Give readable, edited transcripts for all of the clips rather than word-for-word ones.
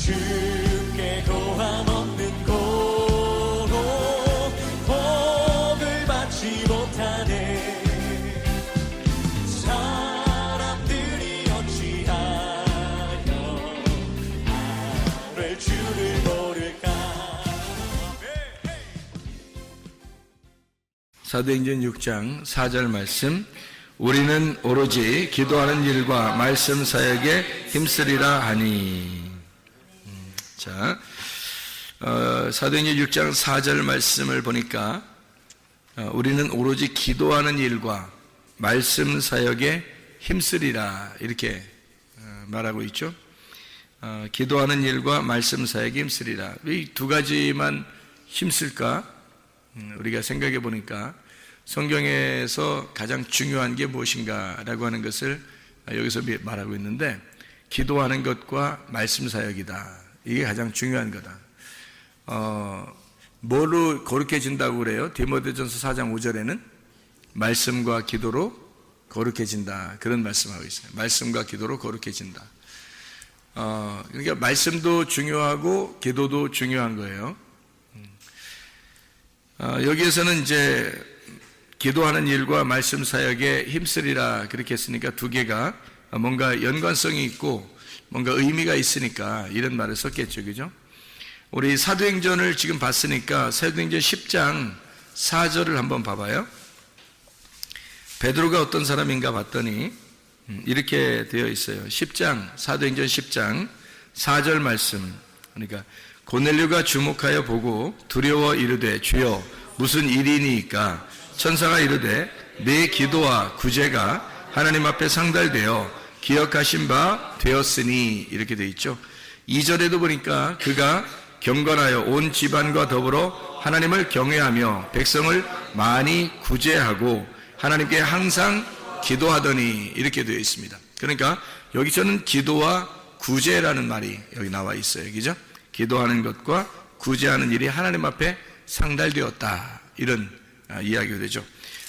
주께 고함 없는 곳 복을 받지 못하네. 사람들이 어찌하여 나를 주를 모를까. 사도행전 6장 4절 말씀, 우리는 오로지 기도하는 일과 말씀 사역에 힘쓰리라 하니. 자, 사도행전 6장 4절 말씀을 보니까 우리는 오로지 기도하는 일과 말씀 사역에 힘쓰리라 이렇게 말하고 있죠. 기도하는 일과 말씀 사역에 힘쓰리라. 이 두 가지만 힘쓸까? 우리가 생각해 보니까 성경에서 가장 중요한 게 무엇인가라고 하는 것을 여기서 말하고 있는데, 기도하는 것과 말씀 사역이다. 이게 가장 중요한 거다. 뭐로 거룩해진다고 그래요? 디모데전서 4장 5절에는 말씀과 기도로 거룩해진다, 그런 말씀하고 있어요. 말씀과 기도로 거룩해진다. 그러니까 말씀도 중요하고 기도도 중요한 거예요. 여기에서는 이제 기도하는 일과 말씀 사역에 힘쓰리라 그렇게 했으니까 두 개가 뭔가 연관성이 있고 뭔가 의미가 있으니까 이런 말을 썼겠죠, 그죠? 우리 사도행전을 지금 봤으니까 사도행전 10장 4절을 한번 봐봐요. 베드로가 어떤 사람인가 봤더니 이렇게 되어 있어요. 사도행전 10장 4절 말씀. 그러니까 고넬료가 주목하여 보고 두려워 이르되, 주여 무슨 일이니까? 천사가 이르되, 내 기도와 구제가 하나님 앞에 상달되어 기억하신 바 되었으니, 이렇게 되어 있죠. 2절에도 보니까 그가 경건하여 온 집안과 더불어 하나님을 경외하며 백성을 많이 구제하고 하나님께 항상 기도하더니, 이렇게 되어 있습니다. 그러니까 여기서는 기도와 구제라는 말이 여기 나와 있어요, 그죠? 기도하는 것과 구제하는 일이 하나님 앞에 상달되었다, 이런 이야기가 되죠.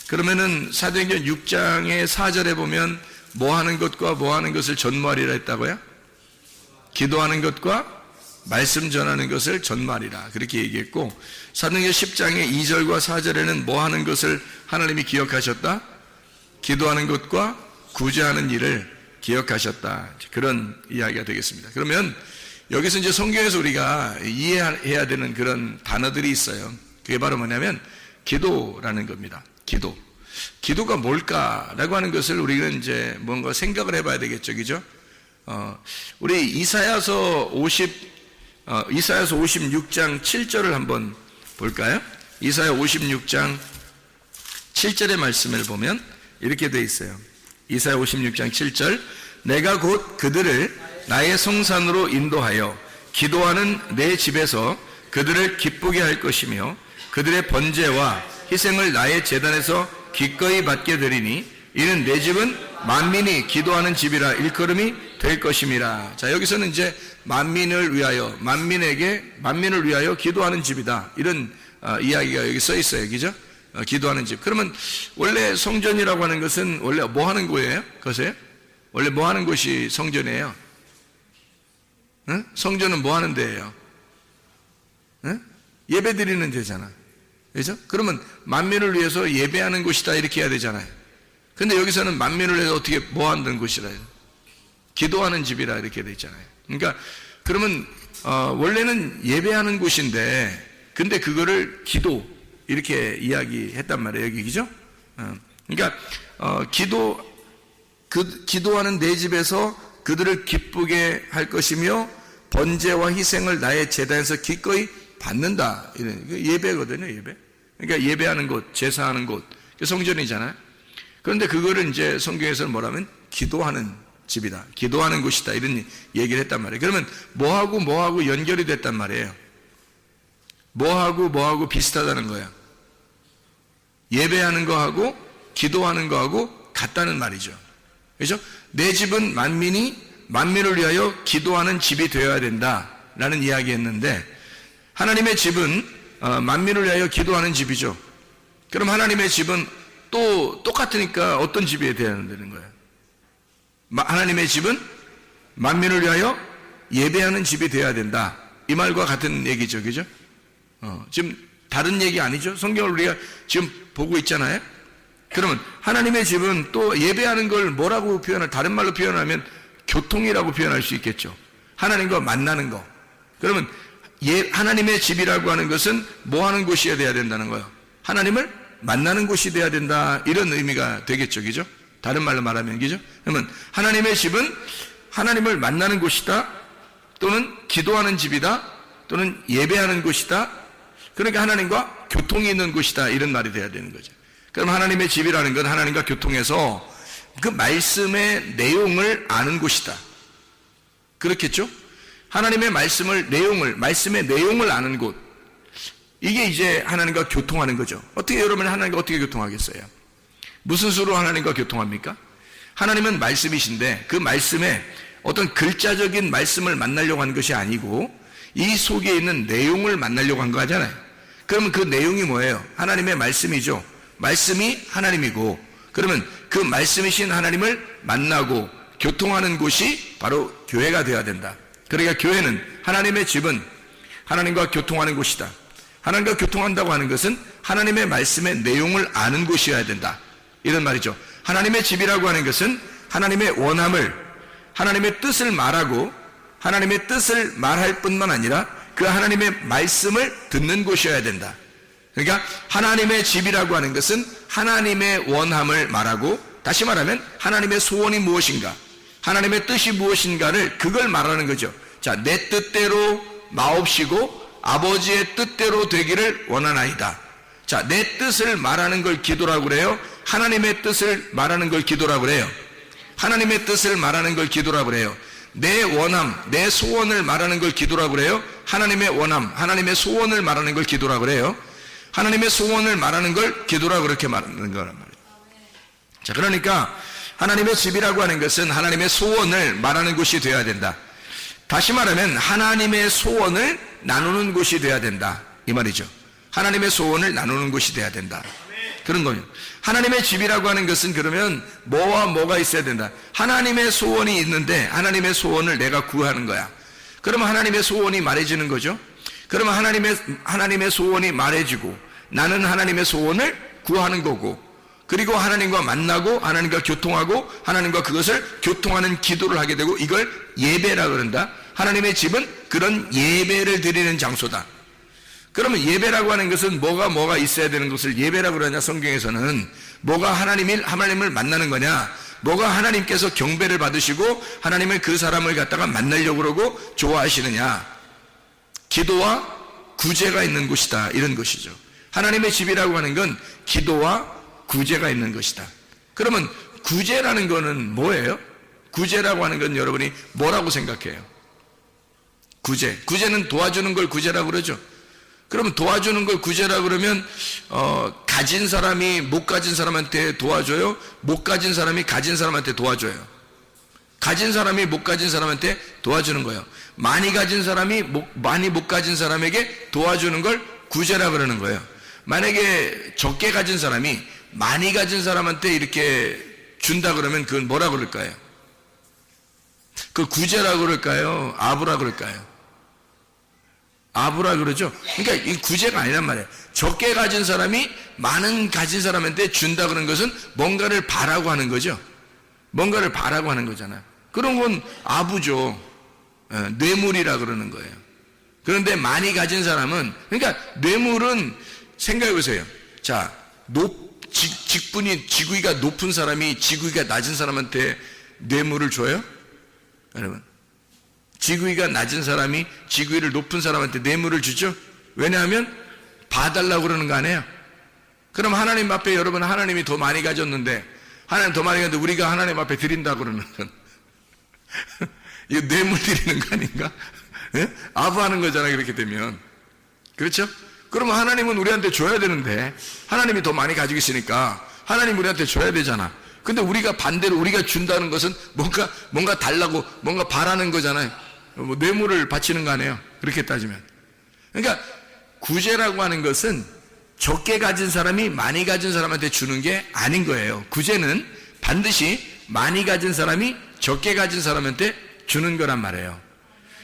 그러면은 사도행전 6장의 4절에 보면 뭐 하는 것과 뭐 하는 것을 전무하리라 했다고요? 기도하는 것과 말씀 전하는 것을 전무하리라, 그렇게 얘기했고, 사도행전 10장의 2절과 4절에는 뭐 하는 것을 하나님이 기억하셨다? 기도하는 것과 구제하는 일을 기억하셨다, 그런 이야기가 되겠습니다. 그러면 여기서 이제 성경에서 우리가 이해해야 되는 그런 단어들이 있어요. 그게 바로 뭐냐면 기도라는 겁니다. 기도가 뭘까라고 하는 것을 우리는 이제 뭔가 생각을 해봐야 되겠죠, 그죠? 우리 이사야서 56장 7절을 한번 볼까요? 이사야 56장 7절의 말씀을 보면 이렇게 되어 있어요. 이사야 56장 7절, 내가 곧 그들을 나의 성산으로 인도하여 기도하는 내 집에서 그들을 기쁘게 할 것이며 그들의 번제와 희생을 나의 제단에서 기꺼이 받게 되리니 이는 내 집은 만민이 기도하는 집이라 일컬음이 될 것임이라. 자, 여기서는 이제 만민을 위하여 기도하는 집이다, 이런 이야기가 여기 써 있어요, 그죠? 기도하는 집. 그러면 원래 성전이라고 하는 것은 원래 뭐 하는 거예요? 그것에 원래 뭐 하는 곳이 성전이에요? 응? 성전은 뭐 하는 데예요? 응? 예배 드리는 데잖아, 그죠? 그러면 만민을 위해서 예배하는 곳이다, 이렇게 해야 되잖아요. 근데 여기서는 만민을 위해서 어떻게 뭐 하는 곳이라 해요? 기도하는 집이라 이렇게 돼 있잖아요. 그러니까 그러면 원래는 예배하는 곳인데 근데 그거를 기도 이렇게 이야기했단 말이에요, 여기, 그죠? 그러니까 기도하는 내 집에서 그들을 기쁘게 할 것이며 번제와 희생을 나의 제단에서 기꺼이 받는다, 이런 예배거든요, 예배. 그러니까 예배하는 곳, 제사하는 곳, 성전이잖아요. 그런데 그거를 이제 성경에서는 뭐라면 기도하는 집이다, 기도하는 곳이다, 이런 얘기를 했단 말이에요. 그러면 뭐하고 연결이 됐단 말이에요. 뭐하고 비슷하다는 거야. 예배하는 거하고 기도하는 거하고 같다는 말이죠, 그렇죠? 내 집은 만민을 위하여 기도하는 집이 되어야 된다라는 이야기했는데, 하나님의 집은 만민을 위하여 기도하는 집이죠. 그럼 하나님의 집은 또 똑같으니까 어떤 집이 되어야 되는 거예요? 하나님의 집은 만민을 위하여 예배하는 집이 되어야 된다. 이 말과 같은 얘기죠. 그죠? 지금 다른 얘기 아니죠? 성경을 우리가 지금 보고 있잖아요. 그러면 하나님의 집은 또 예배하는 걸 뭐라고 다른 말로 표현하면 교통이라고 표현할 수 있겠죠. 하나님과 만나는 거. 그러면 하나님의 집이라고 하는 것은 뭐 하는 곳이어야 돼야 된다는 거예요? 하나님을 만나는 곳이 돼야 된다. 이런 의미가 되겠죠. 그죠? 다른 말로 말하면, 그죠? 그러면 하나님의 집은 하나님을 만나는 곳이다. 또는 기도하는 집이다. 또는 예배하는 곳이다. 그러니까 하나님과 교통이 있는 곳이다. 이런 말이 돼야 되는 거죠. 그럼 하나님의 집이라는 건 하나님과 교통해서 그 말씀의 내용을 아는 곳이다. 그렇겠죠? 하나님의 말씀의 내용을 아는 곳. 이게 이제 하나님과 교통하는 거죠. 어떻게 여러분은 하나님과 어떻게 교통하겠어요? 무슨 수로 하나님과 교통합니까? 하나님은 말씀이신데 그 말씀에 어떤 글자적인 말씀을 만나려고 하는 것이 아니고 이 속에 있는 내용을 만나려고 한 거 하잖아요. 그러면 그 내용이 뭐예요? 하나님의 말씀이죠. 말씀이 하나님이고, 그러면 그 말씀이신 하나님을 만나고 교통하는 곳이 바로 교회가 되어야 된다. 그러니까 교회는, 하나님의 집은 하나님과 교통하는 곳이다. 하나님과 교통한다고 하는 것은 하나님의 말씀의 내용을 아는 곳이어야 된다. 이런 말이죠. 하나님의 집이라고 하는 것은 하나님의 원함을, 하나님의 뜻을 말하고 하나님의 뜻을 말할 뿐만 아니라 그 하나님의 말씀을 듣는 곳이어야 된다. 그러니까 하나님의 집이라고 하는 것은 하나님의 원함을 말하고, 다시 말하면 하나님의 소원이 무엇인가, 하나님의 뜻이 무엇인가를 그걸 말하는 거죠. 자, 내 뜻대로 마옵시고 아버지의 뜻대로 되기를 원하나이다. 자, 내 뜻을 말하는 걸 기도라고 그래요. 하나님의 뜻을 말하는 걸 기도라고 그래요. 하나님의 뜻을 말하는 걸 기도라고 그래요. 내 원함, 내 소원을 말하는 걸 기도라고 그래요. 하나님의 원함, 하나님의 소원을 말하는 걸 기도라고 그래요. 하나님의 소원을 말하는 걸 기도라고 그렇게 말하는 거란 말이에요. 자, 그러니까 하나님의 집이라고 하는 것은 하나님의 소원을 말하는 곳이 되어야 된다. 다시 말하면 하나님의 소원을 나누는 곳이 되어야 된다. 이 말이죠. 하나님의 소원을 나누는 곳이 되어야 된다. 그런 거예요. 하나님의 집이라고 하는 것은 그러면 뭐와 뭐가 있어야 된다. 하나님의 소원이 있는데 하나님의 소원을 내가 구하는 거야. 그러면 하나님의 소원이 말해지는 거죠. 그러면 하나님의 소원이 말해지고 나는 하나님의 소원을 구하는 거고, 그리고 하나님과 만나고 하나님과 교통하고 하나님과 그것을 교통하는 기도를 하게 되고, 이걸 예배라 그런다. 하나님의 집은 그런 예배를 드리는 장소다. 그러면 예배라고 하는 것은 뭐가 있어야 되는 것을 예배라고 그러냐? 성경에서는 뭐가 하나님을 만나는 거냐? 뭐가 하나님께서 경배를 받으시고 하나님을 그 사람을 갖다가 만나려고 그러고 좋아하시느냐? 기도와 구제가 있는 곳이다. 이런 것이죠. 하나님의 집이라고 하는 건 기도와 구제가 있는 것이다. 그러면 구제라는 거는 뭐예요? 구제라고 하는 건 여러분이 뭐라고 생각해요? 구제는 도와주는 걸 구제라고 그러죠. 그러면 도와주는 걸 구제라고 그러면 가진 사람이 못 가진 사람한테 도와줘요? 못 가진 사람이 가진 사람한테 도와줘요? 가진 사람이 못 가진 사람한테 도와주는 거예요. 많이 가진 사람이 많이 못 가진 사람에게 도와주는 걸 구제라고 그러는 거예요. 만약에 적게 가진 사람이 많이 가진 사람한테 이렇게 준다 그러면 그건 뭐라고 그럴까요? 그 구제라고 그럴까요? 아부라고 그럴까요? 아부라 그러죠. 그러니까 이 구제가 아니란 말이에요. 적게 가진 사람이 많은 가진 사람한테 준다 그런 것은 뭔가를 바라고 하는 거죠. 뭔가를 바라고 하는 거잖아요. 그런 건 아부죠. 뇌물이라 그러는 거예요. 그런데 많이 가진 사람은, 그러니까 뇌물은 생각해 보세요. 자, 지구위가 높은 사람이 지구위가 낮은 사람한테 뇌물을 줘요? 여러분, 지구위가 낮은 사람이 지구위를 높은 사람한테 뇌물을 주죠? 왜냐하면 봐달라고 그러는 거 아니에요? 그럼 하나님 앞에 여러분, 하나님이 더 많이 가졌는데, 하나님 더 많이 가졌는데 우리가 하나님 앞에 드린다고 그러는 건 이거 뇌물 드리는 거 아닌가? 예? 아부하는 거잖아요. 그렇게 되면. 그렇죠? 그러면 하나님은 우리한테 줘야 되는데, 하나님이 더 많이 가지고 있으니까 하나님 우리한테 줘야 되잖아. 근데 우리가 반대로 우리가 준다는 것은 뭔가 달라고 뭔가 바라는 거잖아요. 뭐 뇌물을 바치는 거 아니에요? 그렇게 따지면. 그러니까 구제라고 하는 것은 적게 가진 사람이 많이 가진 사람한테 주는 게 아닌 거예요. 구제는 반드시 많이 가진 사람이 적게 가진 사람한테 주는 거란 말이에요.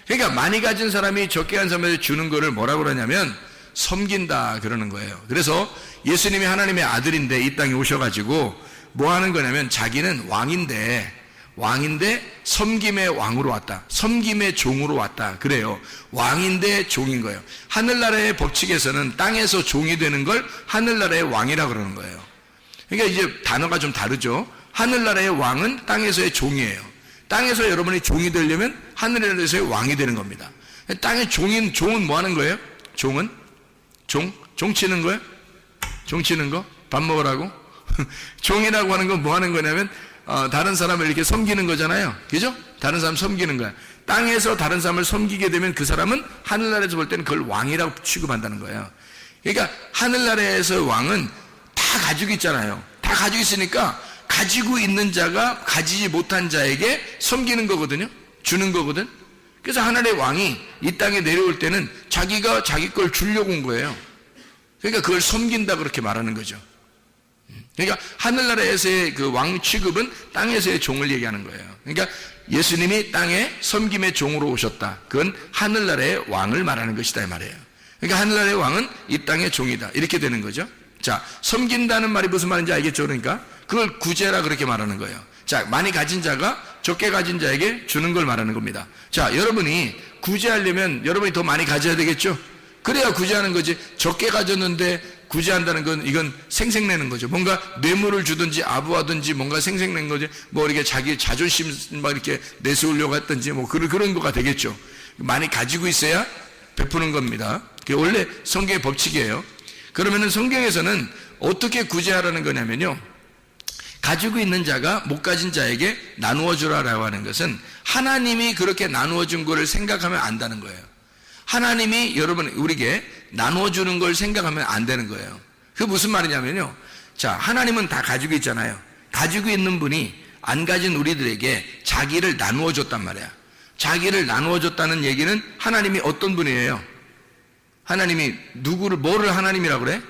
그러니까 많이 가진 사람이 적게 한 사람한테 주는 거를 뭐라고 그러냐면 섬긴다 그러는 거예요. 그래서 예수님이 하나님의 아들인데 이 땅에 오셔가지고 뭐 하는 거냐면 자기는 왕인데 섬김의 왕으로 왔다. 섬김의 종으로 왔다. 그래요. 왕인데 종인 거예요. 하늘나라의 법칙에서는 땅에서 종이 되는 걸 하늘나라의 왕이라고 그러는 거예요. 그러니까 이제 단어가 좀 다르죠. 하늘나라의 왕은 땅에서의 종이에요. 땅에서 여러분이 종이 되려면 하늘나라에서의 왕이 되는 겁니다. 땅의 종은 뭐 하는 거예요? 종은? 종 치는 거예요? 종 치는 거? 밥 먹으라고? 종이라고 하는 건 뭐 하는 거냐면 다른 사람을 이렇게 섬기는 거잖아요. 그죠? 다른 사람 섬기는 거야. 땅에서 다른 사람을 섬기게 되면 그 사람은 하늘나라에서 볼 때는 그걸 왕이라고 취급한다는 거예요. 그러니까 하늘나라에서 왕은 다 가지고 있잖아요. 다 가지고 있으니까 가지고 있는 자가 가지지 못한 자에게 섬기는 거거든요. 주는 거거든. 그래서 하늘의 왕이 이 땅에 내려올 때는 자기가 자기 걸 주려고 온 거예요. 그러니까 그걸 섬긴다 그렇게 말하는 거죠. 그러니까 하늘나라에서의 그 왕 취급은 땅에서의 종을 얘기하는 거예요. 그러니까 예수님이 땅에 섬김의 종으로 오셨다. 그건 하늘나라의 왕을 말하는 것이다 이 말이에요. 그러니까 하늘나라의 왕은 이 땅의 종이다. 이렇게 되는 거죠. 자, 섬긴다는 말이 무슨 말인지 알겠죠? 그러니까 그걸 구제라 그렇게 말하는 거예요. 자, 많이 가진 자가 적게 가진 자에게 주는 걸 말하는 겁니다. 자, 여러분이 구제하려면 여러분이 더 많이 가져야 되겠죠? 그래야 구제하는 거지. 적게 가졌는데 구제한다는 건 이건 생색내는 거죠. 뭔가 뇌물을 주든지 아부하든지 뭔가 생색낸 거지. 뭐 이렇게 자기 자존심 막 이렇게 내세우려고 했든지 뭐 그런 거가 되겠죠. 많이 가지고 있어야 베푸는 겁니다. 그게 원래 성경의 법칙이에요. 그러면은 성경에서는 어떻게 구제하라는 거냐면요. 가지고 있는 자가 못 가진 자에게 나누어 주라라고 하는 것은 하나님이 그렇게 나누어 준 거를 생각하면 안다는 거예요. 하나님이 여러분 우리에게 나누어 주는 걸 생각하면 안 되는 거예요. 그게 무슨 말이냐면요. 자, 하나님은 다 가지고 있잖아요. 가지고 있는 분이 안 가진 우리들에게 자기를 나누어 줬단 말이야. 자기를 나누어 줬다는 얘기는 하나님이 어떤 분이에요? 하나님이 뭐를 하나님이라고 그래?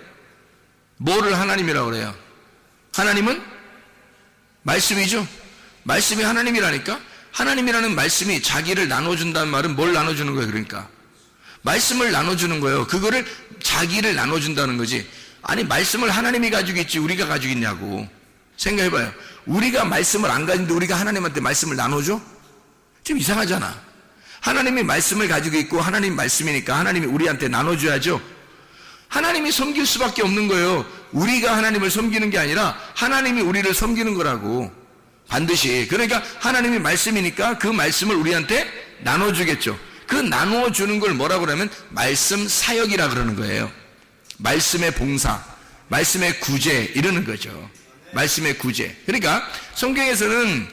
뭐를 하나님이라고 그래요? 하나님은 말씀이죠. 말씀이 하나님이라니까. 하나님이라는 말씀이 자기를 나눠준다는 말은 뭘 나눠주는 거예요? 그러니까 말씀을 나눠주는 거예요. 그거를 자기를 나눠준다는 거지. 아니 말씀을 하나님이 가지고 있지 우리가 가지고 있냐고. 생각해봐요. 우리가 말씀을 안 가진데 우리가 하나님한테 말씀을 나눠줘? 좀 이상하잖아. 하나님이 말씀을 가지고 있고 하나님 말씀이니까 하나님이 우리한테 나눠줘야죠. 하나님이 섬길 수밖에 없는 거예요. 우리가 하나님을 섬기는 게 아니라 하나님이 우리를 섬기는 거라고. 반드시. 그러니까 하나님이 말씀이니까 그 말씀을 우리한테 나눠주겠죠. 그 나누어주는 걸 뭐라고 그러면 말씀 사역이라 그러는 거예요. 말씀의 봉사, 말씀의 구제 이러는 거죠. 말씀의 구제. 그러니까 성경에서는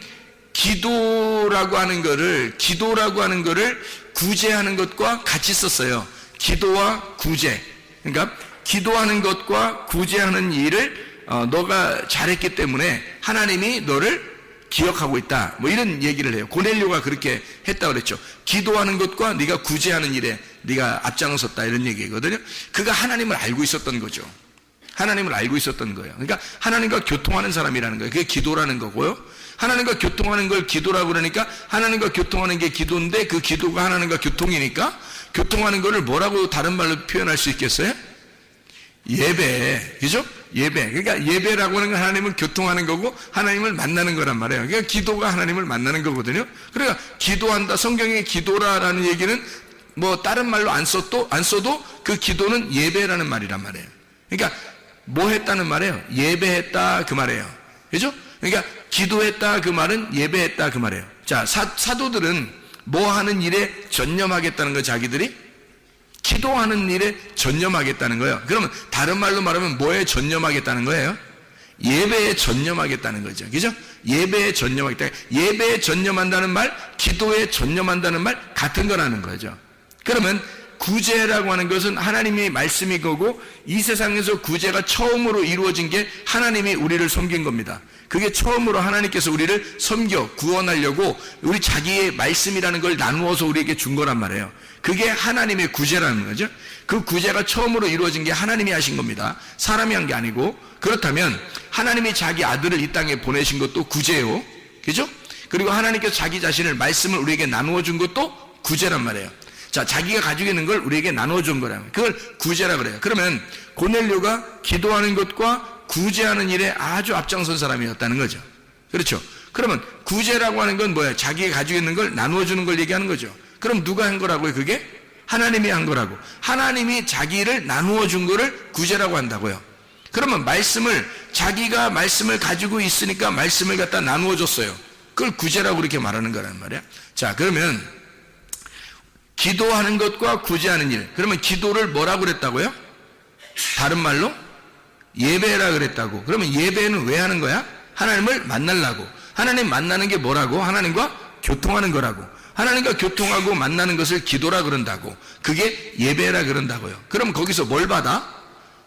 기도라고 하는 거를 구제하는 것과 같이 썼어요. 기도와 구제. 그러니까 기도하는 것과 구제하는 일을 너가 잘했기 때문에 하나님이 너를 기억하고 있다. 뭐 이런 얘기를 해요. 고넬료가 그렇게 했다고 그랬죠. 기도하는 것과 네가 구제하는 일에 네가 앞장섰다 이런 얘기거든요. 그가 하나님을 알고 있었던 거죠. 하나님을 알고 있었던 거예요. 그러니까 하나님과 교통하는 사람이라는 거예요. 그게 기도라는 거고요. 하나님과 교통하는 걸 기도라고 그러니까 하나님과 교통하는 게 기도인데 그 기도가 하나님과 교통이니까 교통하는 거를 뭐라고 다른 말로 표현할 수 있겠어요? 예배. 그죠? 예배. 그러니까 예배라고 하는 건 하나님을 교통하는 거고 하나님을 만나는 거란 말이에요. 그러니까 기도가 하나님을 만나는 거거든요. 그러니까 기도한다. 성경의 기도라라는 얘기는 뭐 다른 말로 안 써도 그 기도는 예배라는 말이란 말이에요. 그러니까 뭐 했다는 말이에요? 예배했다 그 말이에요. 그죠? 그러니까 기도했다 그 말은 예배했다 그 말이에요. 자, 사도들은 뭐 하는 일에 전념하겠다는 거 자기들이? 기도하는 일에 전념하겠다는 거예요. 그러면 다른 말로 말하면 뭐에 전념하겠다는 거예요? 예배에 전념하겠다는 거죠. 그죠? 예배에 전념하겠다. 예배에 전념한다는 말, 기도에 전념한다는 말 같은 거라는 거죠. 그러면 구제라고 하는 것은 하나님의 말씀이 거고 이 세상에서 구제가 처음으로 이루어진 게 하나님이 우리를 섬긴 겁니다. 그게 처음으로 하나님께서 우리를 섬겨 구원하려고 우리 자기의 말씀이라는 걸 나누어서 우리에게 준 거란 말이에요. 그게 하나님의 구제라는 거죠. 그 구제가 처음으로 이루어진 게 하나님이 하신 겁니다. 사람이 한 게 아니고. 그렇다면 하나님이 자기 아들을 이 땅에 보내신 것도 구제요. 그죠? 그리고 하나님께서 자기 자신을 말씀을 우리에게 나누어 준 것도 구제란 말이에요. 자, 자기가 가지고 있는 걸 우리에게 나눠준 거라면 그걸 구제라 그래요. 그러면 고넬료가 기도하는 것과 구제하는 일에 아주 앞장선 사람이었다는 거죠. 그렇죠? 그러면 구제라고 하는 건 뭐예요? 자기가 가지고 있는 걸 나누어주는 걸 얘기하는 거죠. 그럼 누가 한 거라고요? 그게 하나님이 한 거라고. 하나님이 자기를 나누어 준 거를 구제라고 한다고요. 그러면 자기가 말씀을 가지고 있으니까 말씀을 갖다 나누어 줬어요. 그걸 구제라고 그렇게 말하는 거란 말이야. 자, 그러면 기도하는 것과 구제하는 일. 그러면 기도를 뭐라고 그랬다고요? 다른 말로 예배라 그랬다고. 그러면 예배는 왜 하는 거야? 하나님을 만나려고. 하나님 만나는 게 뭐라고? 하나님과 교통하는 거라고. 하나님과 교통하고 만나는 것을 기도라 그런다고. 그게 예배라 그런다고요. 그럼 거기서 뭘 받아?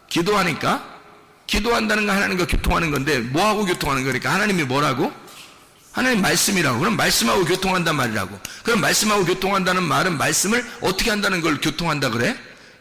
기도하니까 기도한다는 건 하나님과 교통하는 건데 뭐하고 교통하는 거니까 하나님이 뭐라고? 하나님 말씀이라고. 그럼 말씀하고 교통한단 말이라고. 그럼 말씀하고 교통한다는 말은 말씀을 어떻게 한다는 걸 교통한다 그래?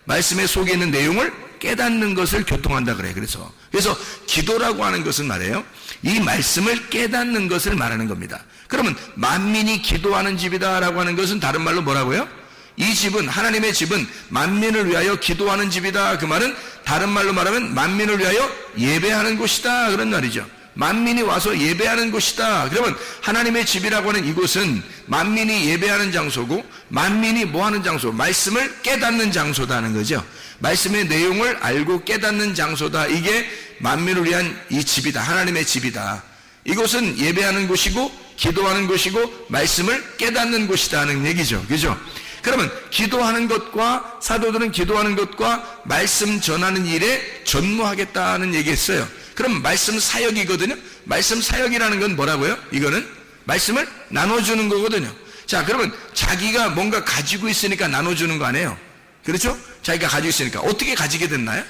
말씀의 속에 있는 내용을 깨닫는 것을 교통한다 그래. 그래서 기도라고 하는 것은 말이에요, 이 말씀을 깨닫는 것을 말하는 겁니다. 그러면 만민이 기도하는 집이다라고 하는 것은 다른 말로 뭐라고요? 이 집은, 하나님의 집은 만민을 위하여 기도하는 집이다. 그 말은 다른 말로 말하면 만민을 위하여 예배하는 곳이다 그런 말이죠. 만민이 와서 예배하는 곳이다. 그러면 하나님의 집이라고 하는 이곳은 만민이 예배하는 장소고, 만민이 뭐 하는 장소? 말씀을 깨닫는 장소다는 거죠. 말씀의 내용을 알고 깨닫는 장소다. 이게 만민을 위한 이 집이다. 하나님의 집이다. 이곳은 예배하는 곳이고 기도하는 곳이고 말씀을 깨닫는 곳이다는 얘기죠. 그죠? 그러면 기도하는 것과, 사도들은 기도하는 것과 말씀 전하는 일에 전무하겠다는 얘기했어요. 그럼 말씀 사역이거든요. 말씀 사역이라는 건 뭐라고요? 이거는 말씀을 나눠주는 거거든요. 자, 그러면 자기가 뭔가 가지고 있으니까 나눠주는 거 아니에요? 그렇죠? 자기가 가지고 있으니까. 어떻게 가지게 됐나요?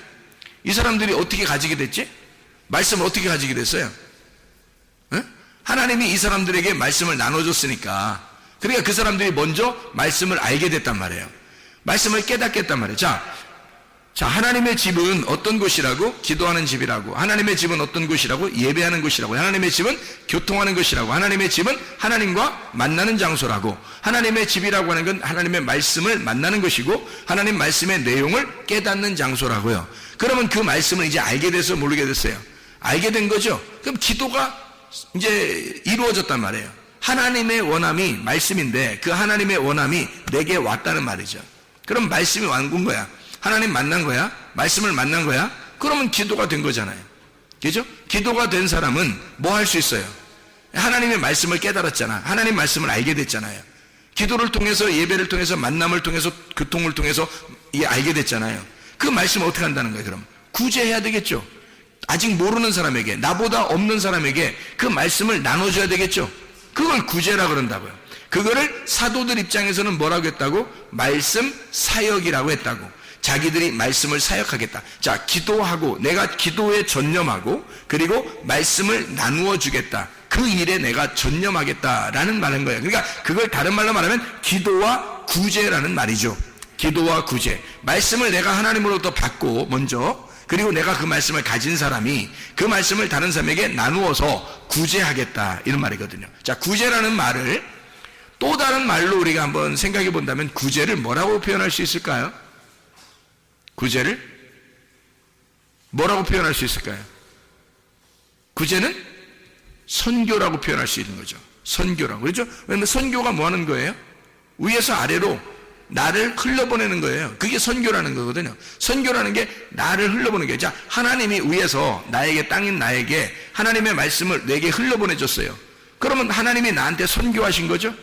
이 사람들이 어떻게 가지게 됐지? 말씀을 어떻게 가지게 됐어요? 하나님이 이 사람들에게 말씀을 나눠줬으니까. 그러니까 그 사람들이 먼저 말씀을 알게 됐단 말이에요. 말씀을 깨닫겠단 말이에요. 자, 하나님의 집은 어떤 곳이라고? 기도하는 집이라고. 하나님의 집은 어떤 곳이라고? 예배하는 곳이라고. 하나님의 집은 교통하는 곳이라고. 하나님의 집은 하나님과 만나는 장소라고. 하나님의 집이라고 하는 건 하나님의 말씀을 만나는 것이고, 하나님 말씀의 내용을 깨닫는 장소라고요. 그러면 그 말씀을 이제 알게 돼서 모르게 됐어요. 알게 된 거죠. 그럼 기도가 이제 이루어졌단 말이에요. 하나님의 원함이 말씀인데 그 하나님의 원함이 내게 왔다는 말이죠. 그럼 말씀이 온 거야. 하나님 만난 거야. 말씀을 만난 거야. 그러면 기도가 된 거잖아요. 그죠? 기도가 된 사람은 뭐 할 수 있어요? 하나님의 말씀을 깨달았잖아. 하나님 말씀을 알게 됐잖아요. 기도를 통해서, 예배를 통해서, 만남을 통해서, 교통을 통해서 이게 알게 됐잖아요. 그 말씀을 어떻게 한다는 거예요? 그럼 구제해야 되겠죠. 아직 모르는 사람에게, 나보다 없는 사람에게 그 말씀을 나눠줘야 되겠죠. 그걸 구제라 그런다고요. 그거를 사도들 입장에서는 뭐라고 했다고? 말씀 사역이라고 했다고. 자기들이 말씀을 사역하겠다. 자, 기도하고, 내가 기도에 전념하고, 그리고 말씀을 나누어 주겠다. 그 일에 내가 전념하겠다라는 말인 거예요. 그러니까 그걸 다른 말로 말하면 기도와 구제라는 말이죠. 기도와 구제. 말씀을 내가 하나님으로부터 받고 먼저, 그리고 내가 그 말씀을 가진 사람이 그 말씀을 다른 사람에게 나누어서 구제하겠다, 이런 말이거든요. 자, 구제라는 말을 또 다른 말로 우리가 한번 생각해 본다면 구제를 뭐라고 표현할 수 있을까요? 구제를 뭐라고 표현할 수 있을까요? 구제는 선교라고 표현할 수 있는 거죠. 선교라고. 그렇죠? 왜냐면 선교가 뭐 하는 거예요? 위에서 아래로 나를 흘려보내는 거예요. 그게 선교라는 거거든요. 선교라는 게 나를 흘려보내는 거예요. 자, 하나님이 위에서 나에게, 땅인 나에게 하나님의 말씀을 내게 흘려보내줬어요. 그러면 하나님이 나한테 선교하신 거죠?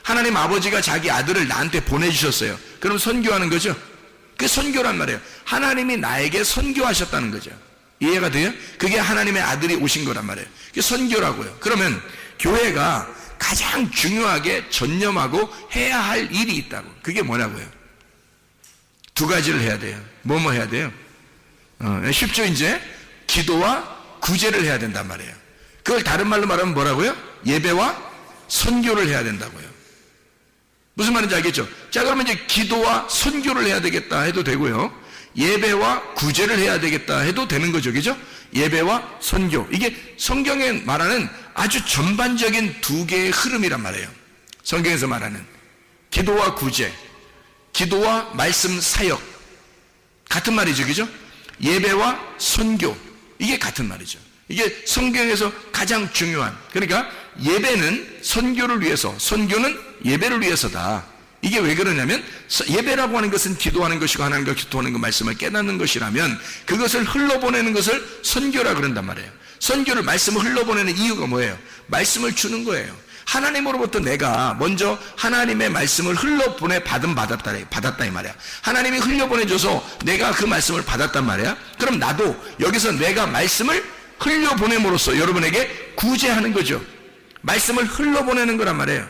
하나님 아버지가 자기 아들을 나한테 보내주셨어요. 그럼 선교하는 거죠? 그게 선교란 말이에요. 하나님이 나에게 선교하셨다는 거죠. 이해가 돼요? 그게 하나님의 아들이 오신 거란 말이에요. 그게 선교라고요. 그러면 교회가 가장 중요하게 전념하고 해야 할 일이 있다고. 그게 뭐냐고요? 두 가지를 해야 돼요. 뭐뭐 해야 돼요? 쉽죠, 이제? 기도와 구제를 해야 된단 말이에요. 그걸 다른 말로 말하면 뭐라고요? 예배와 선교를 해야 된다고요. 무슨 말인지 알겠죠? 자, 그러면 이제 기도와 선교를 해야 되겠다 해도 되고요. 예배와 구제를 해야 되겠다 해도 되는 거죠. 그죠? 예배와 선교. 이게 성경에 말하는 아주 전반적인 두 개의 흐름이란 말이에요. 성경에서 말하는 기도와 구제, 기도와 말씀 사역, 같은 말이죠, 그죠? 예배와 선교, 이게 같은 말이죠. 이게 성경에서 가장 중요한, 그러니까 예배는 선교를 위해서, 선교는 예배를 위해서다. 이게 왜 그러냐면, 예배라고 하는 것은 기도하는 것이고 하나님과 기도하는 것, 말씀을 깨닫는 것이라면 그것을 흘러보내는 것을 선교라 그런단 말이에요. 선교를, 말씀을 흘러보내는 이유가 뭐예요? 말씀을 주는 거예요. 하나님으로부터 내가 먼저 하나님의 말씀을 받았다 이 말이야. 하나님이 흘려보내줘서 내가 그 말씀을 받았단 말이야. 그럼 나도 여기서 내가 말씀을 흘려보냄으로써 여러분에게 구제하는 거죠. 말씀을 흘러보내는 거란 말이에요.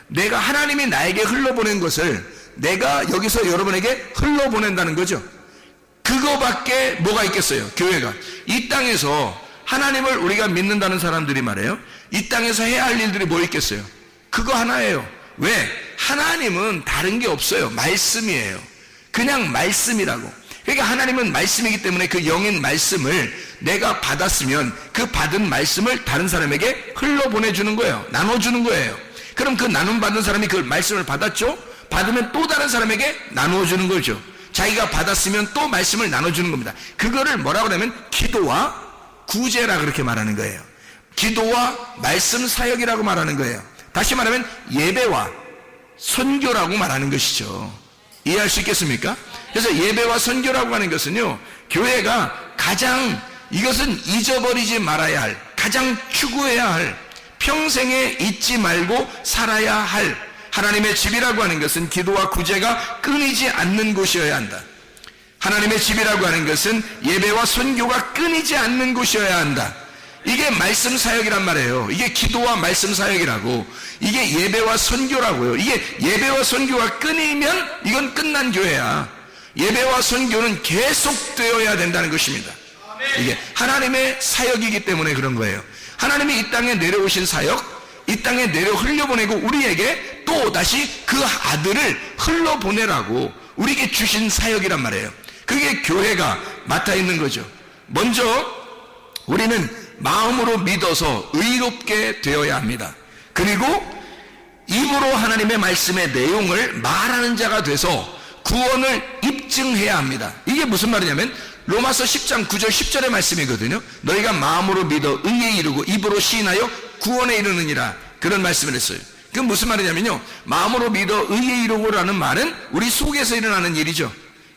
내가, 하나님이 나에게 흘러보낸 것을 내가 여기서 여러분에게 흘러보낸다는 거죠. 그거밖에 뭐가 있겠어요? 교회가 이 땅에서 하나님을 우리가 믿는다는 사람들이 말이에요, 이 땅에서 해야 할 일들이 뭐 있겠어요? 그거 하나예요. 왜? 하나님은 다른 게 없어요. 말씀이에요. 그냥 말씀이라고. 그러니까 하나님은 말씀이기 때문에 그 영인 말씀을 내가 받았으면 그 받은 말씀을 다른 사람에게 흘러보내주는 거예요. 나눠주는 거예요. 그럼 그 나눔 받은 사람이 그 말씀을 받았죠? 받으면 또 다른 사람에게 나누어주는 거죠. 자기가 받았으면 또 말씀을 나눠주는 겁니다. 그거를 뭐라고 하냐면 기도와 구제라 그렇게 말하는 거예요. 기도와 말씀 사역이라고 말하는 거예요. 다시 말하면 예배와 선교라고 말하는 것이죠. 이해할 수 있겠습니까? 그래서 예배와 선교라고 하는 것은요, 교회가 가장, 이것은 잊어버리지 말아야 할, 가장 추구해야 할, 평생에 잊지 말고 살아야 할 하나님의 집이라고 하는 것은 기도와 구제가 끊이지 않는 곳이어야 한다. 하나님의 집이라고 하는 것은 예배와 선교가 끊이지 않는 곳이어야 한다. 이게 말씀 사역이란 말이에요. 이게 기도와 말씀 사역이라고, 이게 예배와 선교라고요. 이게 예배와 선교가 끊이면 이건 끝난 교회야. 예배와 선교는 계속되어야 된다는 것입니다. 이게 하나님의 사역이기 때문에 그런 거예요. 하나님이 이 땅에 내려오신 사역, 이 땅에 내려 흘려보내고 우리에게 또 다시 그 아들을 흘러보내라고 우리에게 주신 사역이란 말이에요. 그게 교회가 맡아 있는 거죠. 먼저 우리는 마음으로 믿어서 의롭게 되어야 합니다. 그리고 입으로 하나님의 말씀의 내용을 말하는 자가 돼서 구원을 입증해야 합니다. 이게 무슨 말이냐면 로마서 10장 9절 10절의 말씀이거든요. 너희가 마음으로 믿어 의에 이르고 입으로 시인하여 구원에 이르느니라, 그런 말씀을 했어요. 그건 무슨 말이냐면요, 마음으로 믿어 의에 이르고라는 말은 우리 속에서 일어나는 일이죠.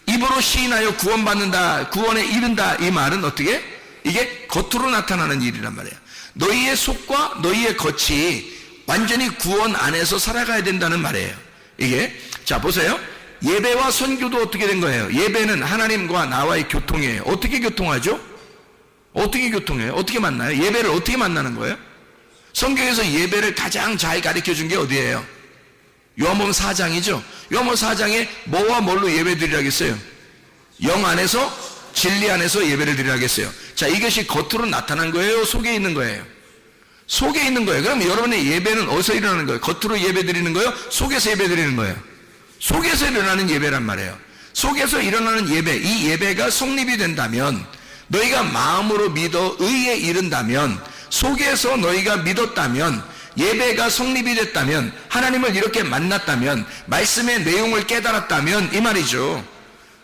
입으로 시인하여 구원받는다, 구원에 이른다, 이 말은 어떻게? 이게 겉으로 나타나는 일이란 말이에요. 너희의 속과 너희의 겉이 완전히 구원 안에서 살아가야 된다는 말이에요. 이게, 자 보세요. 예배와 선교도 어떻게 된 거예요? 예배는 하나님과 나와의 교통이에요. 어떻게 교통하죠? 어떻게 교통해요? 어떻게 만나요? 예배를 어떻게 만나는 거예요? 성경에서 예배를 가장 잘 가르쳐 준 게 어디예요? 요한복음 4장이죠. 요한복음 4장에 뭐와 뭘로 예배 드리라고 했어요? 영 안에서, 진리 안에서 예배를 드리라고 했어요. 자, 이것이 겉으로 나타난 거예요? 속에 있는 거예요? 속에 있는 거예요. 그럼 여러분의 예배는 어디서 일어나는 거예요? 겉으로 예배 드리는 거예요? 속에서 예배 드리는 거예요? 속에서 일어나는 예배란 말이에요. 속에서 일어나는 예배, 이 예배가 성립이 된다면, 너희가 마음으로 믿어 의에 이른다면, 속에서 너희가 믿었다면, 예배가 성립이 됐다면, 하나님을 이렇게 만났다면, 말씀의 내용을 깨달았다면 이 말이죠.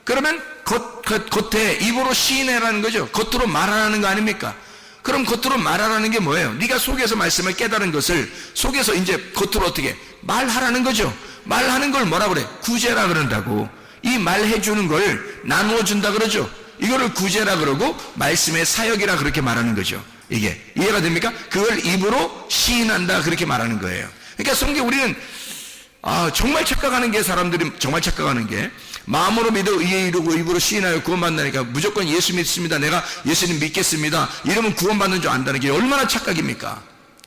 그러면 겉에 입으로 시인해라는 거죠. 겉으로 말하라는 거 아닙니까? 그럼 겉으로 말하라는 게 뭐예요? 네가 속에서 말씀을 깨달은 것을 속에서 이제 겉으로 어떻게 말하라는 거죠. 말하는 걸 뭐라 그래? 구제라 그런다고. 이 말해주는 걸 나누어 준다 그러죠. 이거를 구제라 그러고 말씀의 사역이라 그렇게 말하는 거죠. 이게 이해가 됩니까? 그걸 입으로 시인한다 그렇게 말하는 거예요. 그러니까 성경 우리는 정말 착각하는 게, 사람들이 정말 착각하는 게, 마음으로 믿어 의에 이르고 입으로 시인하여 구원받는다니까 무조건 예수 믿습니다, 내가 예수님 믿겠습니다, 이러면 구원받는 줄 안다는 게 얼마나 착각입니까?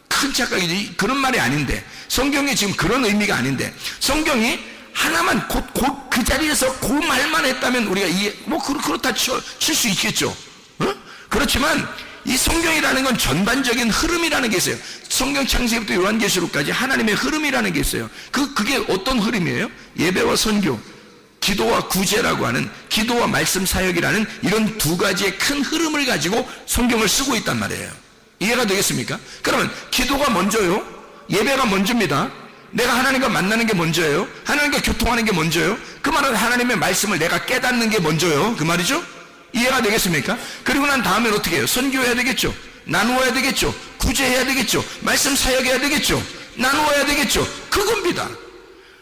큰 착각이지. 그런 말이 아닌데, 성경이 지금 그런 의미가 아닌데, 성경이 하나만 곧 그 자리에서 그 말만 했다면 우리가 그렇다 칠 수 있겠죠. 그렇지만 이 성경이라는 건 전반적인 흐름이라는 게 있어요. 성경 창세기부터 요한계시록까지 하나님의 흐름이라는 게 있어요. 그게 어떤 흐름이에요? 예배와 선교, 기도와 구제라고 하는, 기도와 말씀 사역이라는 이런 두 가지의 큰 흐름을 가지고 성경을 쓰고 있단 말이에요. 이해가 되겠습니까? 그러면 기도가 먼저요, 예배가 먼저입니다. 내가 하나님과 만나는 게 먼저예요. 하나님과 교통하는 게 먼저예요. 그 말은 하나님의 말씀을 내가 깨닫는 게 먼저예요. 그 말이죠. 이해가 되겠습니까? 그리고 난 다음엔 어떻게 해요? 선교해야 되겠죠. 나누어야 되겠죠. 구제해야 되겠죠. 말씀 사역해야 되겠죠. 나누어야 되겠죠. 그겁니다.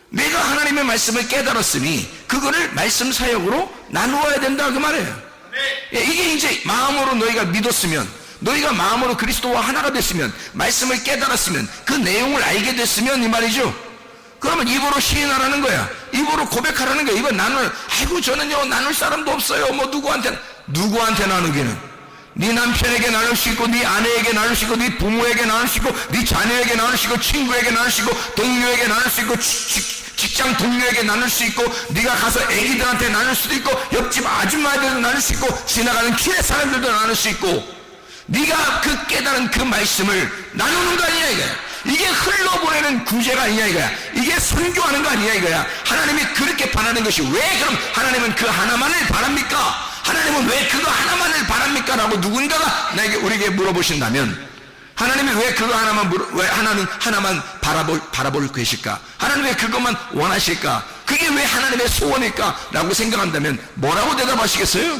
내가 하나님의 말씀을 깨달았으니 그거를 말씀 사역으로 나누어야 된다 그 말이에요. 이게 이제 마음으로 너희가 믿었으면, 너희가 마음으로 그리스도와 하나가 됐으면, 말씀을 깨달았으면, 그 내용을 알게 됐으면 이 말이죠. 그러면 입으로 시인하라는 거야. 입으로 고백하라는 거야. 이거 아이고 저는요 나눌 사람도 없어요. 뭐 누구한테 나누기는? 네 남편에게 나눌 수 있고, 네 아내에게 나눌 수 있고, 네 부모에게 나눌 수 있고, 네 자녀에게 나눌 수 있고, 친구에게 나눌 수 있고, 동료에게 나눌 수 있고, 직장 동료에게 나눌 수 있고, 네가 가서 애기들한테 나눌 수도 있고, 옆집 아줌마들도 나눌 수 있고, 지나가는 길의 사람들도 나눌 수 있고, 네가 그 깨달은 그 말씀을 나누는 거 아니냐 이거야. 이게 흘러보내는 구제가 아니냐 이거야. 이게 선교하는 거 아니냐 이거야. 하나님이 그렇게 바라는 것이 왜 그럼 하나님은 그 하나만을 바랍니까? 하나님은 왜 그거 하나만을 바랍니까? 라고 누군가가 우리에게 물어보신다면, 하나님이 왜 그거 왜 하나만 바라볼 것일까? 하나님 왜 그것만 원하실까? 그게 왜 하나님의 소원일까? 라고 생각한다면 뭐라고 대답하시겠어요?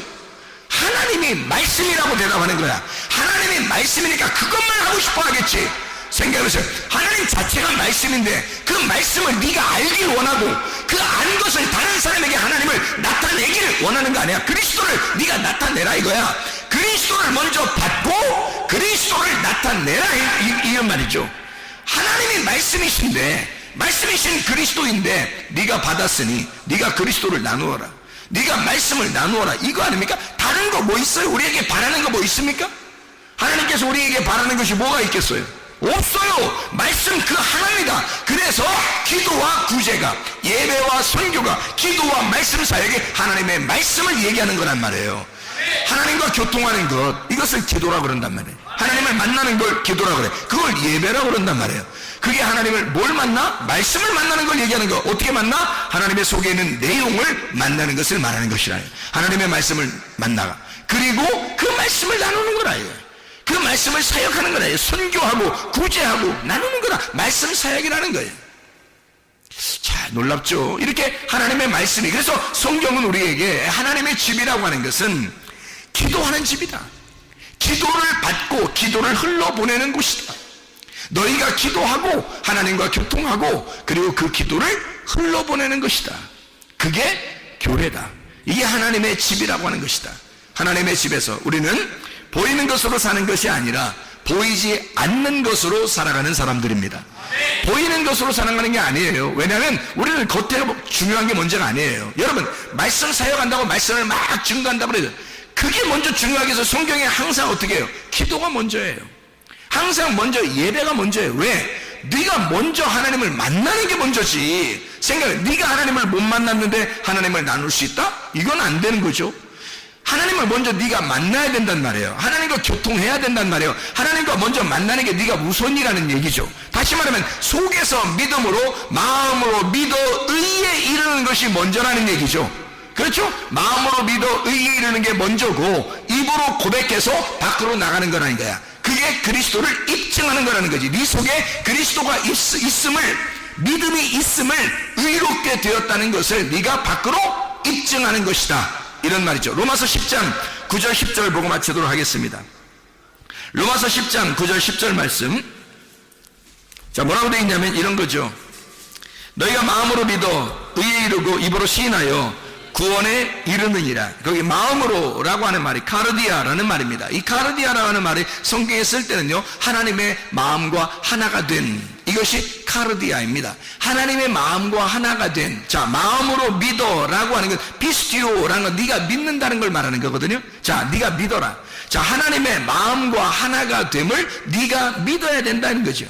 하나님이 말씀이라고 대답하는 거야. 하나님이 말씀이니까 그것만 하고 싶어 하겠지. 생각해보세요. 하나님 자체가 말씀인데 그 말씀을 네가 알길 원하고 그 아는 것을 다른 사람에게 하나님을 나타내기를 원하는 거 아니야. 그리스도를 네가 나타내라 이거야. 그리스도를 먼저 받고 그리스도를 나타내라 이런 말이죠. 하나님이 말씀이신 그리스도인데 네가 받았으니 네가 그리스도를 나누어라. 네가 말씀을 나누어라. 이거 아닙니까? 다른 거 뭐 있어요? 우리에게 바라는 거 뭐 있습니까? 하나님께서 우리에게 바라는 것이 뭐가 있겠어요? 없어요. 말씀 그 하나입니다. 그래서 기도와 구제가, 예배와 선교가, 기도와 말씀 사역에 하나님의 말씀을 얘기하는 거란 말이에요. 하나님과 교통하는 것, 이것을 기도라 그런단 말이에요. 하나님을 만나는 걸 기도라 그래. 그걸 예배라 그런단 말이에요. 그게 하나님을 뭘 만나? 말씀을 만나는 걸 얘기하는 거. 어떻게 만나? 하나님의 속에 있는 내용을 만나는 것을 말하는 것이라. 하나님의 말씀을 만나가, 그리고 그 말씀을 나누는 거라. 그 말씀을 사역하는 거라. 선교하고 구제하고 나누는 거라. 말씀 사역이라는 거예요. 자, 놀랍죠? 이렇게 하나님의 말씀이, 그래서 성경은 우리에게 하나님의 집이라고 하는 것은 기도하는 집이다. 기도를 받고 기도를 흘러보내는 곳이다. 너희가 기도하고 하나님과 교통하고 그리고 그 기도를 흘러보내는 것이다. 그게 교회다. 이게 하나님의 집이라고 하는 것이다. 하나님의 집에서 우리는 보이는 것으로 사는 것이 아니라 보이지 않는 것으로 살아가는 사람들입니다. 보이는 것으로 살아가는 게 아니에요. 왜냐하면 우리는 겉에 중요한 게 문제가 아니에요. 여러분, 말씀 사역한다고 말씀을 막 증거한다고 그래요. 그게 먼저 중요하게 해서 성경에 항상 어떻게 해요? 기도가 먼저예요. 항상 먼저 예배가 먼저예요. 왜? 네가 먼저 하나님을 만나는 게 먼저지. 네가 하나님을 못 만났는데 하나님을 나눌 수 있다? 이건 안 되는 거죠. 하나님을 먼저 네가 만나야 된단 말이에요. 하나님과 교통해야 된단 말이에요. 하나님과 먼저 만나는 게 네가 우선이라는 얘기죠. 다시 말하면 속에서 믿음으로, 마음으로 믿어 의에 이르는 것이 먼저라는 얘기죠. 그렇죠? 마음으로 믿어 의에 이르는 게 먼저고 입으로 고백해서 밖으로 나가는 거라는 거야. 그게 그리스도를 입증하는 거라는 거지. 네 속에 그리스도가 있음을, 믿음이 있음을, 의롭게 되었다는 것을 네가 밖으로 입증하는 것이다. 이런 말이죠. 로마서 10장 9절 10절 보고 마치도록 하겠습니다. 로마서 10장 9절 10절 말씀. 자, 뭐라고 되어 있냐면 이런 거죠. 너희가 마음으로 믿어 의에 이르고 입으로 시인하여 구원에 이르느니라. 거기 마음으로라고 하는 말이 카르디아라는 말입니다. 이 카르디아라고 하는 말이 성경에 쓸 때는요, 하나님의 마음과 하나가 된, 이것이 카르디아입니다. 하나님의 마음과 하나가 된, 자, 마음으로 믿어라고 하는 건 피스티오라는 건 네가 믿는다는 걸 말하는 거거든요. 자, 네가 믿어라. 자, 하나님의 마음과 하나가 됨을 네가 믿어야 된다는 거죠.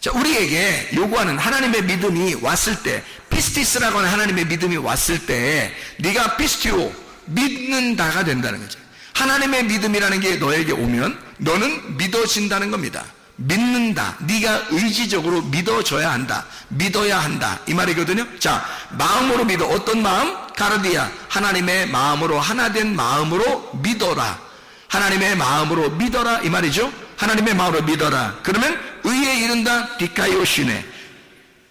자, 우리에게 요구하는 하나님의 믿음이 왔을 때, 피스티스라고 하는 하나님의 믿음이 왔을 때 네가 피스티오, 믿는다가 된다는 거죠. 하나님의 믿음이라는 게 너에게 오면 너는 믿어진다는 겁니다. 믿는다. 네가 의지적으로 믿어줘야 한다. 믿어야 한다. 이 말이거든요. 자, 마음으로 믿어. 어떤 마음? 카르디아. 하나님의 마음으로, 하나된 마음으로 믿어라. 하나님의 마음으로 믿어라. 이 말이죠. 하나님의 마음으로 믿어라. 그러면 의에 이른다. 디카이오시네.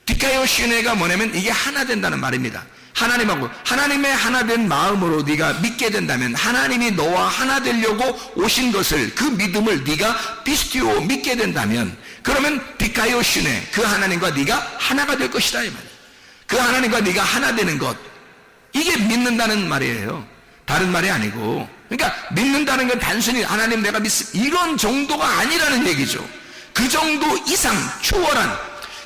디카이오시네가 뭐냐면 이게 하나 된다는 말입니다. 하나님하고 하나님의 하나된 마음으로 네가 믿게 된다면 하나님이 너와 하나 되려고 오신 것을, 그 믿음을 네가 피스티오 믿게 된다면, 그러면 디카이오시네, 그 하나님과 네가 하나가 될 것이다 이 말이에요. 그 하나님과 네가 하나 되는 것, 이게 믿는다는 말이에요. 다른 말이 아니고. 그러니까 믿는다는 건 단순히 하나님 내가 이런 정도가 아니라는 얘기죠. 그 정도 이상 초월한,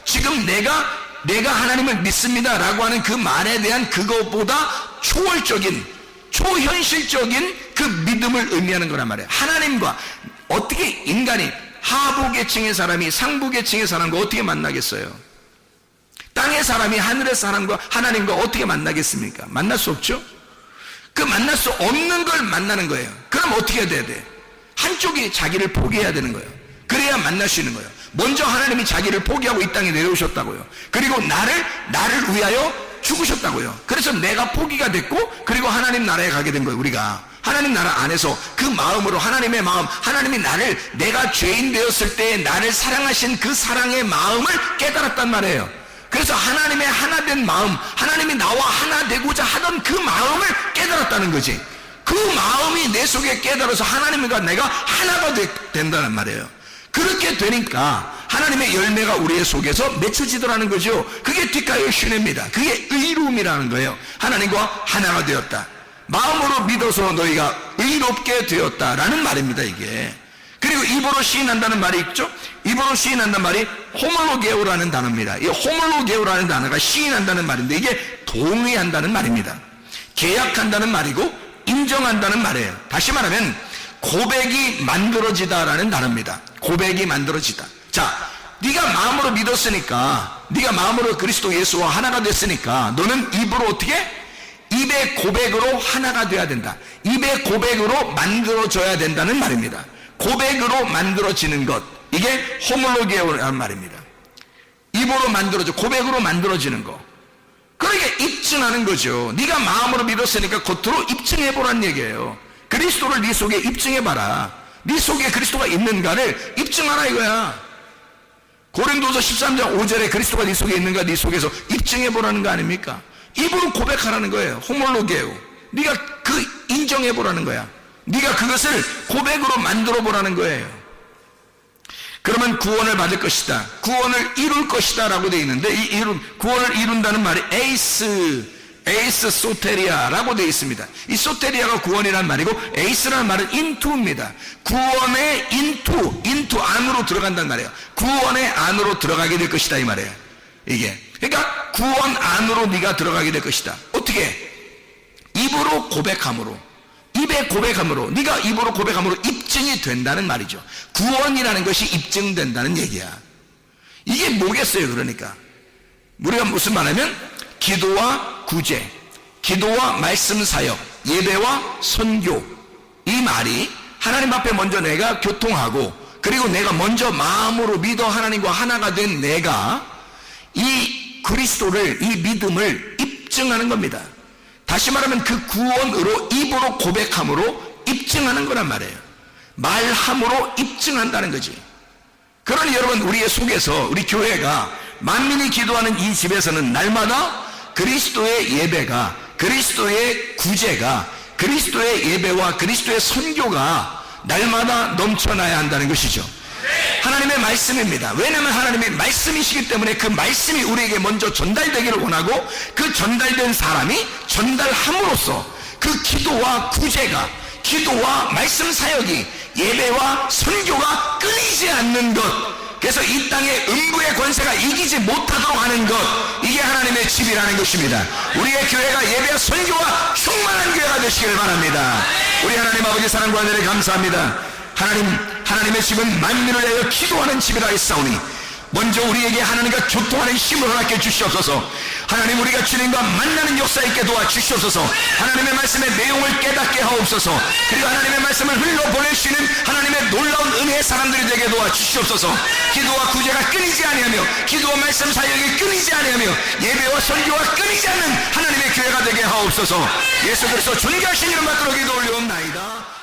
지금 내가 하나님을 믿습니다라고 하는 그 말에 대한 그것보다 초월적인, 초현실적인 그 믿음을 의미하는 거란 말이에요. 하나님과 어떻게 인간이 하부 계층의 사람이 상부 계층의 사람과 어떻게 만나겠어요? 땅의 사람이 하늘의 사람과 하나님과 어떻게 만나겠습니까? 만날 수 없죠? 그 만날 수 없는 걸 만나는 거예요. 그럼 어떻게 해야 돼? 한쪽이 자기를 포기해야 되는 거예요. 그래야 만날 수 있는 거예요. 먼저 하나님이 자기를 포기하고 이 땅에 내려오셨다고요. 그리고 나를 위하여 죽으셨다고요. 그래서 내가 포기가 됐고, 그리고 하나님 나라에 가게 된 거예요. 우리가 하나님 나라 안에서 그 마음으로, 하나님의 마음, 하나님이 내가 죄인 되었을 때 나를 사랑하신 그 사랑의 마음을 깨달았단 말이에요. 그래서 하나님의 하나된 마음, 하나님이 나와 하나 되고자 하던 그 마음을 깨달았다는 거지. 그 마음이 내 속에 깨달아서 하나님과 내가 하나가 된다는 말이에요. 그렇게 되니까 하나님의 열매가 우리의 속에서 맺혀지더라는 거죠. 그게 디카이오시네입니다. 그게 의로움이라는 거예요. 하나님과 하나가 되었다. 마음으로 믿어서 너희가 의롭게 되었다라는 말입니다, 이게. 그리고 입으로 시인한다는 말이 있죠. 입으로 시인한다는 말이 호몰로게오라는 단어입니다. 이 호몰로게오라는 단어가 시인한다는 말인데, 이게 동의한다는 말입니다. 계약한다는 말이고 인정한다는 말이에요. 다시 말하면 고백이 만들어지다라는 단어입니다. 고백이 만들어지다. 자, 네가 마음으로 믿었으니까, 네가 마음으로 그리스도 예수와 하나가 됐으니까 너는 입으로 어떻게? 입의 고백으로 하나가 돼야 된다. 입의 고백으로 만들어져야 된다는 말입니다. 고백으로 만들어지는 것, 이게 호몰로게오라는 말입니다. 입으로 만들어져, 고백으로 만들어지는 거. 그러니까 입증하는 거죠. 네가 마음으로 믿었으니까 겉으로 입증해보라는 얘기예요. 그리스도를 네 속에 입증해봐라. 네 속에 그리스도가 있는가를 입증하라 이거야. 고린도서 13장 5절에 그리스도가 네 속에 있는가, 네 속에서 입증해보라는 거 아닙니까? 입으로 고백하라는 거예요. 호몰로게오. 네가 그 인정해보라는 거야. 네가 그것을 고백으로 만들어보라는 거예요. 그러면 구원을 받을 것이다, 구원을 이룰 것이다 라고 되어 있는데, 구원을 이룬다는 말이 에이스 소테리아라고 되어 있습니다. 이 소테리아가 구원이라는 말이고, 에이스라는 말은 인투입니다. 구원의 인투 안으로 들어간다는 말이에요. 구원의 안으로 들어가게 될 것이다 이 말이에요. 이게 그러니까 구원 안으로 네가 들어가게 될 것이다. 어떻게? 입으로 고백함으로, 입에 고백함으로, 네가 입으로 고백함으로 입증이 된다는 말이죠. 구원이라는 것이 입증된다는 얘기야. 이게 뭐겠어요? 그러니까 우리가 무슨 말하면 기도와 구제, 기도와 말씀 사역, 예배와 선교, 이 말이 하나님 앞에 먼저 내가 교통하고, 그리고 내가 먼저 마음으로 믿어 하나님과 하나가 된 내가 이 그리스도를, 이 믿음을 입증하는 겁니다. 다시 말하면 그 구원으로 입으로 고백함으로 입증하는 거란 말이에요. 말함으로 입증한다는 거지. 그러니 여러분, 우리의 속에서, 우리 교회가, 만민이 기도하는 이 집에서는 날마다 그리스도의 예배가, 그리스도의 구제가, 그리스도의 예배와 그리스도의 선교가 날마다 넘쳐나야 한다는 것이죠. 하나님의 말씀입니다. 왜냐하면 하나님의 말씀이시기 때문에 그 말씀이 우리에게 먼저 전달되기를 원하고, 그 전달된 사람이 전달함으로써 그 기도와 구제가, 기도와 말씀 사역이, 예배와 선교가 끊이지 않는 것, 그래서 이 땅의 음부의 권세가 이기지 못하도록 하는 것, 이게 하나님의 집이라는 것입니다. 우리의 교회가 예배와 선교와 충만한 교회가 되시길 바랍니다. 우리 하나님 아버지 사랑과 은혜를 감사합니다. 하나님의 집은 만민을 위하여 기도하는 집이라 했사오니, 먼저 우리에게 하나님과 교통하는 힘을 허락해 주시옵소서. 하나님, 우리가 주님과 만나는 역사 있게 도와주시옵소서. 하나님의 말씀의 내용을 깨닫게 하옵소서. 그리고 하나님의 말씀을 흘러보낼 수 있는 하나님의 놀라운 은혜의 사람들이 되게 도와주시옵소서. 기도와 구제가 끊이지 아니하며, 기도와 말씀 사역이 끊이지 아니하며, 예배와 선교가 끊이지 않는 하나님의 교회가 되게 하옵소서. 예수 그리스도 존귀하신 이름 받들어 기도 올려옵나이다.